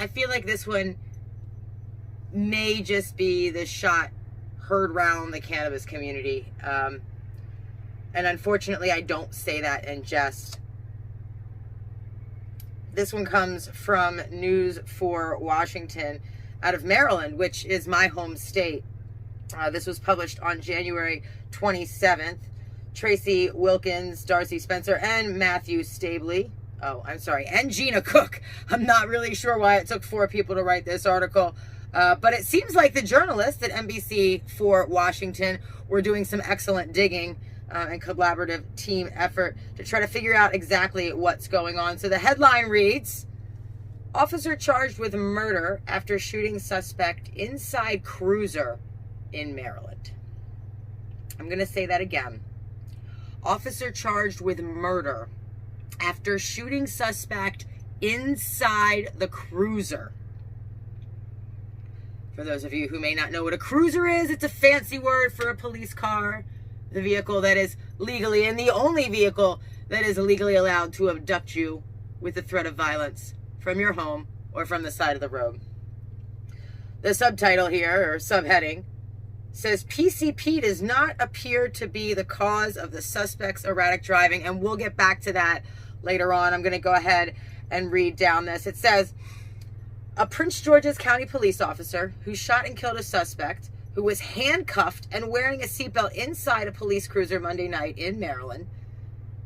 I feel like this one may just be the shot heard round the cannabis community. And unfortunately, I don't say that in jest. This one comes from News for Washington out of Maryland, which is my home state. This was published on January 27th. Tracy Wilkins, Darcy Spencer, and Matthew Stabley. And Gina Cook. I'm not really sure why it took 4 people to write this article. But it seems like the journalists at NBC for Washington were doing some excellent digging and collaborative team effort to try to figure out exactly what's going on. So the headline reads, officer charged with murder after shooting suspect inside cruiser in Maryland. I'm going to say that again. Officer charged with murder after shooting suspect inside the cruiser. For those of you who may not know what a cruiser is, it's a fancy word for a police car. The vehicle that is legally, and the only vehicle that is legally allowed to abduct you with the threat of violence from your home or from the side of the road. The subtitle here, or subheading, says PCP does not appear to be the cause of the suspect's erratic driving, and we'll get back to that later on. I'm going to go ahead and read down this. It says, a Prince George's County police officer who shot and killed a suspect who was handcuffed and wearing a seatbelt inside a police cruiser Monday night in Maryland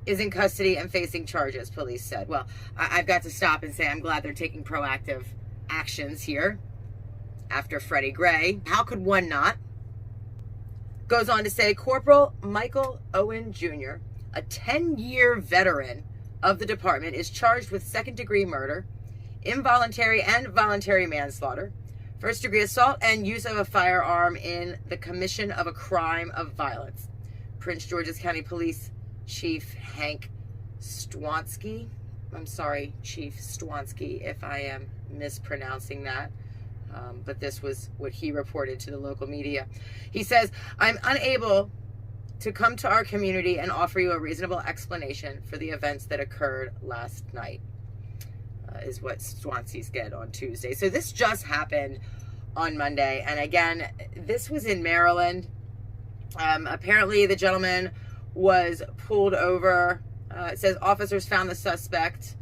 is in custody and facing charges, police said. Well, I've got to stop and say I'm glad they're taking proactive actions here after Freddie Gray. How could one not? Goes on to say, Corporal Michael Owen Jr., a 10-year veteran of the department, is charged with second-degree murder, involuntary and voluntary manslaughter, first-degree assault, and use of a firearm in the commission of a crime of violence. Prince George's County Police Chief Hank Stwansky. I'm sorry, Chief Stwansky, if I am mispronouncing that. But this was what he reported to the local media. He says, I'm unable to come to our community and offer you a reasonable explanation for the events that occurred last night. Is what Swansea said on Tuesday. So this just happened on Monday. And again, this was in Maryland. Apparently the gentleman was pulled over. It says officers found the suspect,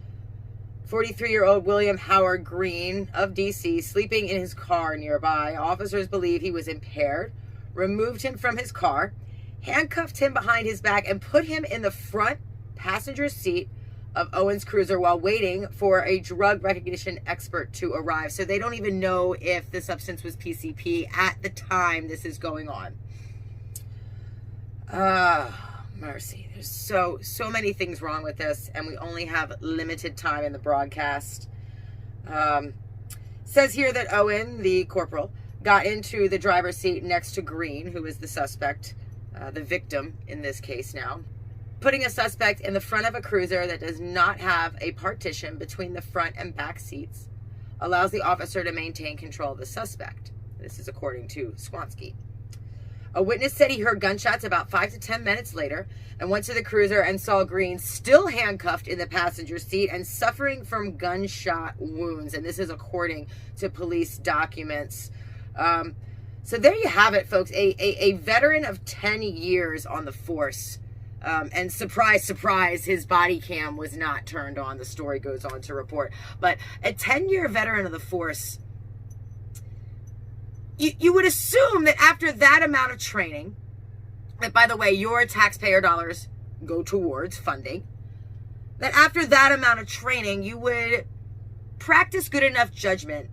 43-year-old William Howard Green of DC, sleeping in his car nearby. Officers believe he was impaired, removed him from his car, handcuffed him behind his back, and put him in the front passenger seat of Owen's cruiser while waiting for a drug recognition expert to arrive. So they don't even know if the substance was PCP at the time this is going on. Mercy. There's so many things wrong with this, and we only have limited time in the broadcast. Says here that Owen, the corporal, got into the driver's seat next to Green, who is the suspect, the victim in this case now. Putting a suspect in the front of a cruiser that does not have a partition between the front and back seats allows the officer to maintain control of the suspect. This is according to Swansky. A witness said he heard gunshots about 5 to 10 minutes later and went to the cruiser and saw Green still handcuffed in the passenger seat and suffering from gunshot wounds. And this is according to police documents. So there you have it, folks. A veteran of 10 years on the force. And surprise, surprise, his body cam was not turned on. The story goes on to report. But a 10-year veteran of the force, you would assume that after that amount of training, that, by the way, your taxpayer dollars go towards funding, that after that amount of training, you would practice good enough judgment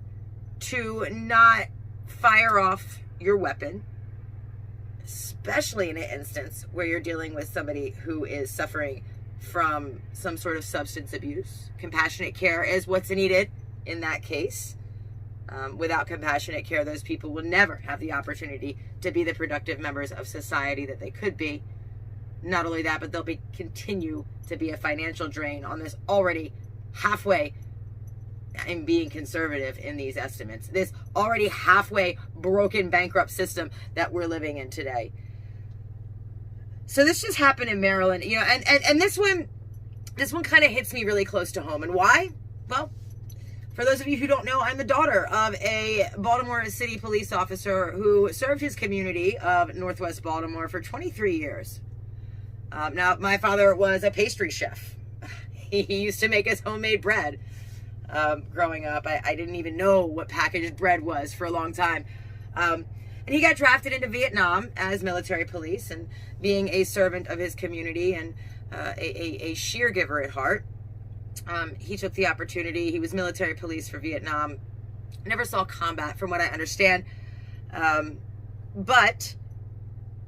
to not fire off your weapon, especially in an instance where you're dealing with somebody who is suffering from some sort of substance abuse. Compassionate care is what's needed in that case. Without compassionate care, those people will never have the opportunity to be the productive members of society that they could be. Not only that, but they'll continue to be a financial drain on this already halfway, I'm being conservative in these estimates, this already halfway broken, bankrupt system that we're living in today. So this just happened in Maryland, you know, and this one kind of hits me really close to home. And why? Well, For those of you who don't know, I'm the daughter of a Baltimore City police officer who served his community of Northwest Baltimore for 23 years. Now, my father was a pastry chef. He used to make his homemade bread. Growing up, I didn't even know what packaged bread was for a long time. And he got drafted into Vietnam as military police, and being a servant of his community and a sheer giver at heart, he took the opportunity. He was military police for Vietnam. Never saw combat, from what I understand. But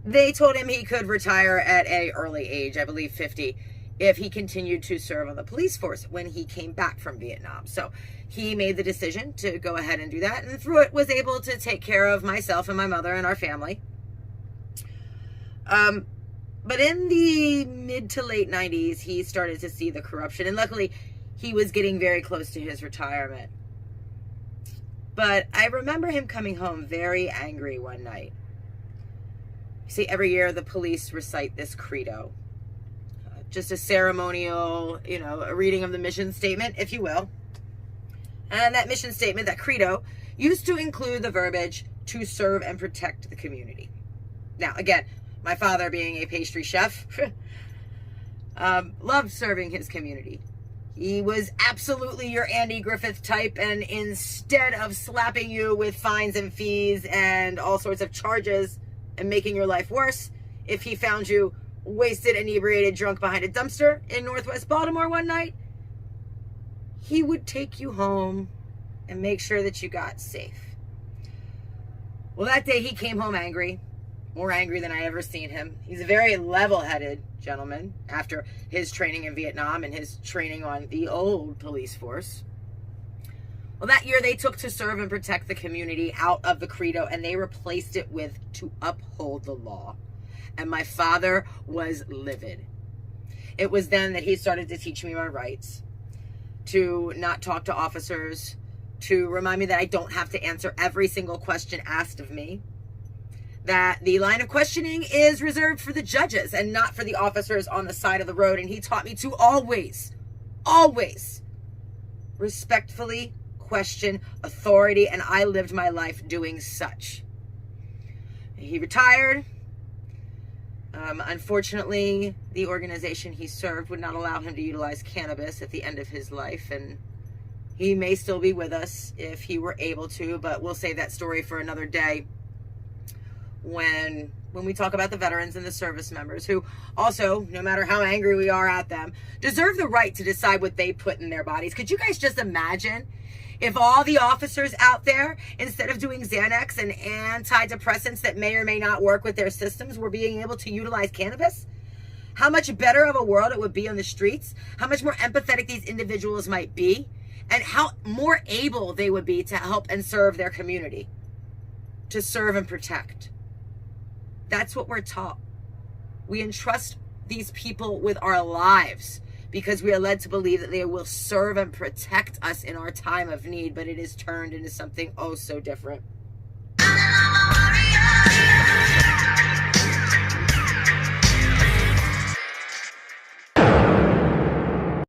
they told him he could retire at an early age, I believe 50, if he continued to serve on the police force when he came back from Vietnam. So he made the decision to go ahead and do that, and through it was able to take care of myself and my mother and our family. But in the mid to late 90s, he started to see the corruption, and luckily he was getting very close to his retirement. But I remember him coming home very angry one night. You see, every year the police recite this credo. Just a ceremonial, a reading of the mission statement, if you will. And that mission statement, that credo, used to include the verbiage, to serve and protect the community. Now, again, my father being a pastry chef, loved serving his community. He was absolutely your Andy Griffith type, and instead of slapping you with fines and fees and all sorts of charges and making your life worse, if he found you wasted, inebriated, drunk behind a dumpster in Northwest Baltimore one night, he would take you home and make sure that you got safe. Well, that day he came home angry, more angry than I ever seen him. He's a very level-headed gentleman after his training in Vietnam and his training on the old police force. Well, that year they took to serve and protect the community out of the credo, and they replaced it with to uphold the law. And my father was livid. It was then that he started to teach me my rights, to not talk to officers, to remind me that I don't have to answer every single question asked of me, that the line of questioning is reserved for the judges and not for the officers on the side of the road. And he taught me to always respectfully question authority, and I lived my life doing such. He retired. Unfortunately, the organization he served would not allow him to utilize cannabis at the end of his life, and he may still be with us if he were able to, but we'll save that story for another day when we talk about the veterans and the service members, who also, no matter how angry we are at them, deserve the right to decide what they put in their bodies. Could you guys just imagine if all the officers out there, instead of doing Xanax and antidepressants that may or may not work with their systems, were being able to utilize cannabis? How much better of a world it would be on the streets, how much more empathetic these individuals might be, and how more able they would be to help and serve their community, to serve and protect. That's what we're taught. We entrust these people with our lives because we are led to believe that they will serve and protect us in our time of need, but it is turned into something oh so different.